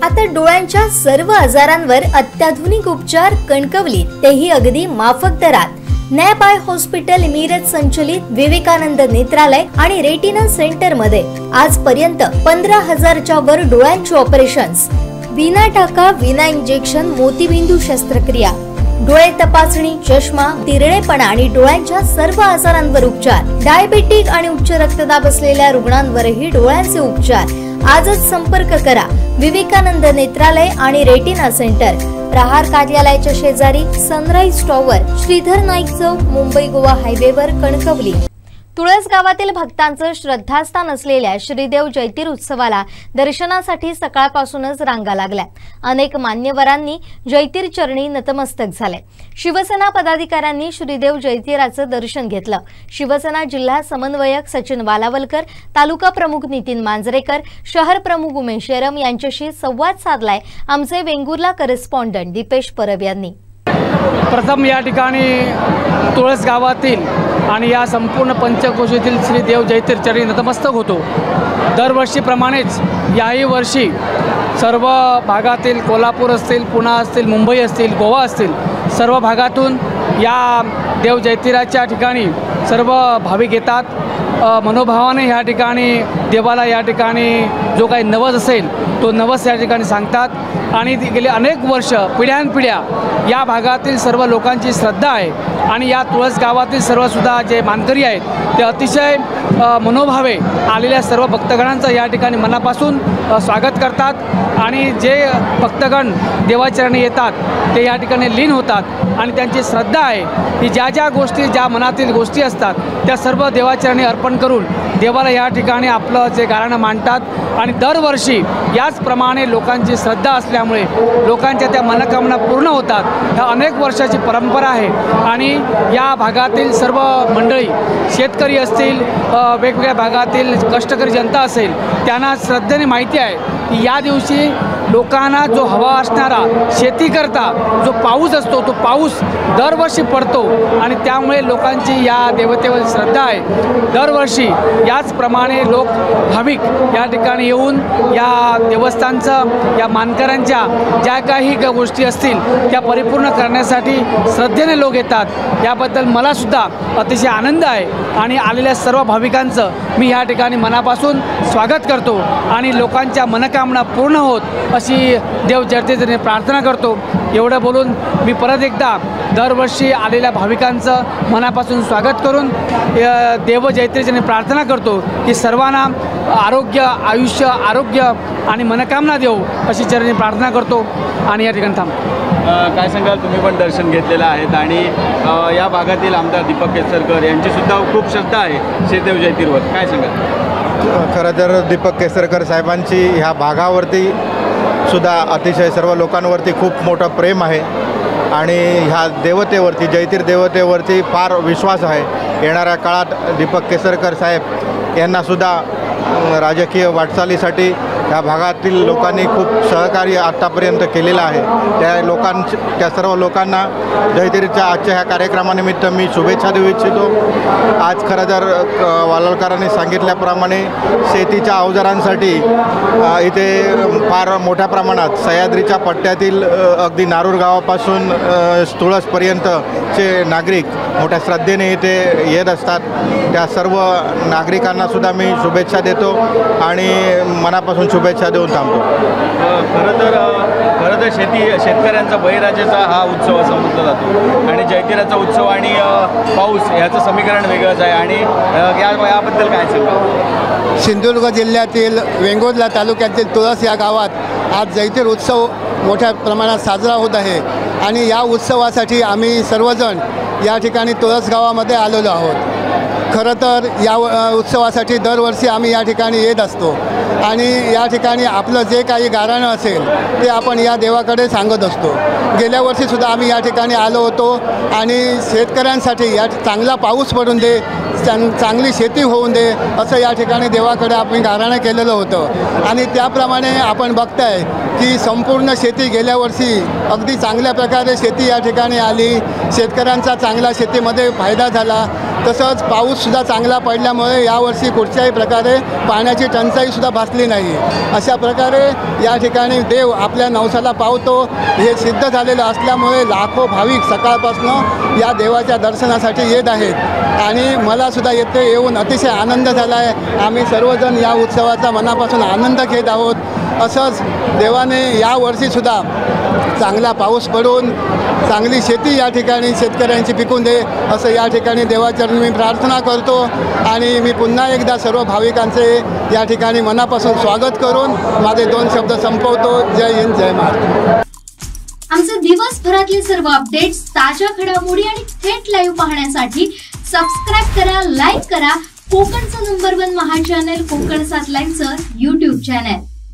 आता डोळ्यांच्या सर्व आजारांवर अत्याधुनिक उपचार कणकवलीत, तेही अगदी माफक दरात। नॅप आय हॉस्पिटल मिरज संचलित विवेकानंद नेत्रालय आणि रेटिना सेंटर मध्ये आजपर्यंत 15,000च्या वर डोळ्यांची ऑपरेशन्स, विना टाका विना इंजेक्शन मोतीबिंदू शस्त्रक्रिया, डोळे तपासणी, चष्मा, तिरळेपणा आणि डोळ्यांच्या सर्व आजारांवर उपचार, डायबिटिक आणि उच्च रक्तदाब असलेल्या रुग्णांवरही डोळ्यांचे उपचार। आजच संपर्क करा विवेकानंद नेत्रालय आणि रेटिना सेंटर, प्रहार कार्यालयाच्या शेजारी, सनराइज टॉवर, श्रीधर नाईक चौक, मुंबई गोवा हायवेवर, कणकवली। तुळस गावातील भक्तांचं श्रद्धास्थान असलेल्या श्रीदेव जयतीर उत्सवाला दर्शनासाठी सकाळपासूनच रांगा लागल्या। अनेक मान्यवरांनी जयतीर चरणी नतमस्तक झाले। शिवसेना पदाधिकाऱ्यांनी श्रीदेव जयतीराचं दर्शन घेतलं। शिवसेना जिल्हा समन्वयक सचिन वालावलकर, तालुका प्रमुख नितीन मांजरेकर, शहर प्रमुख उमेश येरम यांच्याशी संवाद साधलाय आमचे वेंगुर्ला करेस्पॉन्डंट दीपेश परब यांनी। प्रथम या ठिकाणी तुळस गावातील आणि या संपूर्ण पंचक्रोशीतील श्री देव जयतीर चरणी नतमस्तक होतो। दरवर्षीप्रमाणेच याही वर्षी सर्व भागातील, कोल्हापूर असतील, पुणे असतील, मुंबई असतील, गोवा असतील, सर्व भागातून या देव जयतीराच्या ठिकाणी सर्व भाविक येतात। मनोभावाने या ठिकाणी देवाला या ठिकाणी जो काही नवस असेल तो नवस या ठिकाणी सांगतात आणि गेले अनेक वर्ष पिढ्यानपिढ्या या भागातील सर्व लोकांची श्रद्धा आहे आणि या तुळस गावातील सर्वसुद्धा जे मानकरी आहेत ते अतिशय मनोभावे आलेल्या सर्व भक्तगणांचं या ठिकाणी मनापासून स्वागत करतात आणि जे भक्तगण देवाचरणी येतात ते या ठिकाणी लीन होतात आणि त्यांची श्रद्धा आहे की ज्या गोष्टी, ज्या मनातील गोष्टी असतात त्या सर्व देवाचरणी अर्पण करून देवाला या ठिकाणी आपलं जे गाऱ्हाणं मांडतात आणि दरवर्षी याचप्रमाणे लोकांची श्रद्धा असल्यामुळे लोकांच्या त्या मनोकामना पूर्ण होतात। ह्या अनेक वर्षाची परंपरा आहे आणि या भागातील सर्व मंडळी, शेतकरी असतील, वेगवेगळ्या भागातील कष्टकरी जनता असेल, त्यांना श्रद्धेने माहिती आहे की या दिवशी लोकांना जो हवा असणारा शेतीकरता जो पाऊस असतो तो पाऊस दरवर्षी पडतो आणि त्यामुळे लोकांची या देवतेवर श्रद्धा आहे। दरवर्षी याचप्रमाणे लोक भाविक या ठिकाणी येऊन या देवस्थानचं, या मानकऱ्यांच्या ज्या काही गोष्टी असतील त्या परिपूर्ण करण्यासाठी श्रद्धेने लोक येतात। याबद्दल मलासुद्धा अतिशय आनंद आहे आणि आलेल्या सर्व भाविकांचं मी या ठिकाणी मनापासून स्वागत करतो आणि लोकांच्या मनोकामना पूर्ण होत अशी देव जयतीरने प्रार्थना करतो। एवढं बोलून मी परत एकदा दरवर्षी आलेल्या भाविकांचं मनापासून स्वागत करून देव जयतीरने प्रार्थना करतो की सर्वांना आरोग्य, आयुष्य, आरोग्य आणि मनोकामना देऊ अशी चरणी प्रार्थना करतो आणि या ठिकाणी थांबतो। काय सांगाल, तुम्ही पण दर्शन घेतलेलं आहेत आणि या भागातील आमदार दीपक केसरकर यांचीसुद्धा खूप श्रद्धा आहे श्रीदेव जयतीरवर, काय सांगाल? खरं तर दीपक केसरकर साहेबांची ह्या भागावरती सुद्धा अतिशय सर्व लोकांवरती खूप मोठं प्रेम आहे आणि ह्या देवतेवरती, जयतीर देवतेवरती फार विश्वास आहे। येणाऱ्या काळात दीपक केसरकर साहेब यांनासुद्धा राजकीय वाटचालीसाठी या भागातील लोकांनी खूप सहकार्य आत्तापर्यंत केलेलं आहे। त्या सर्व लोकांना जयतीरच्या आजच्या ह्या कार्यक्रमानिमित्त मी शुभेच्छा देऊ इच्छितो। आज खरं तर वालावलकरांनी सांगितल्याप्रमाणे शेतीच्या अवजारांसाठी इथे फार मोठ्या प्रमाणात सह्याद्रीच्या पट्ट्यातील अगदी नारूर गावापासून तुळसपर्यंतचे नागरिक मोठ्या श्रद्धेने इथे येत असतात। त्या सर्व नागरिकांनासुद्धा मी शुभेच्छा देतो आणि मनापासून शुभेच्छा देऊन थांबतो। खरं तर शेतकऱ्यांचा बळीराजाचा हा उत्सव असा म्हटला जातो आणि जयतीराचा उत्सव आणि पाऊस याचं समीकरण वेगळंच आहे आणि याबद्दल काय सांगा? सिंधुदुर्ग जिल्ह्यातील वेंगुर्ला तालुक्यातील तुळस या गावात आज जयतीर उत्सव मोठ्या प्रमाणात साजरा होत आहे आणि या उत्सवासाठी आम्ही सर्वजण या ठिकाणी तुळस गावामध्ये आलेलो आहोत। खरं तर या उत्सवासाठी दरवर्षी आम्ही या ठिकाणी येत असतो आणि या ठिकाणी आपलं जे काही गाऱ्हाणं असेल ते आपण या देवाकडे सांगत असतो। गेल्या वर्षीसुद्धा आम्ही या ठिकाणी आलो होतो आणि शेतकऱ्यांसाठी या चांगला पाऊस पडून दे, चांगली शेती होऊन दे असं या ठिकाणी देवाकडे आम्ही गाऱ्हाणं केलेलं होतं आणि त्याप्रमाणे आपण बघताय की संपूर्ण शेती गेल्या वर्षी अगदी चांगल्या प्रकारे शेती या ठिकाणी आली। शेतकऱ्यांचा चांगला शेतीमध्ये फायदा झाला। तसंच पाऊससुद्धा चांगला पडल्यामुळे यावर्षी कुठच्याही प्रकारे पाण्याची टंचाईसुद्धा भासली नाही. अशा प्रकारे या ठिकाणी देव आपल्या नवसाला पावतो हे सिद्ध झालेलं असल्यामुळे लाखो भाविक सकाळपासून या देवाच्या दर्शनासाठी येत आहेत आणि मलासुद्धा येथे येऊन अतिशय आनंद झाला आहे. आम्ही सर्वजण या उत्सवाचा मनापासून आनंद घेत आहोत. असंच देवाने यावर्षीसुद्धा चांगला पाऊस पडून चांगली शेती या ठिकाणी शेतकऱ्यांची पिकून दे असं या ठिकाणी देवाचरणी मी प्रार्थना करतो आणि मी पुन्हा एकदा सर्व भाविकांचे या ठिकाणी मनापासून स्वागत करून माझे 2 शब्द संपवतो. जय हिंद, जय महाराष्ट्र. आमचे दिवसभरातले सर्व अपडेट्स, ताज्या घडामोडी आणि थेट लाईव्ह पाहण्यासाठी सबस्क्राईब करा, लाईक करा कोकणचं नंबर 1 महा चॅनल कोकण 7 लाईव्हचं YouTube चॅनल.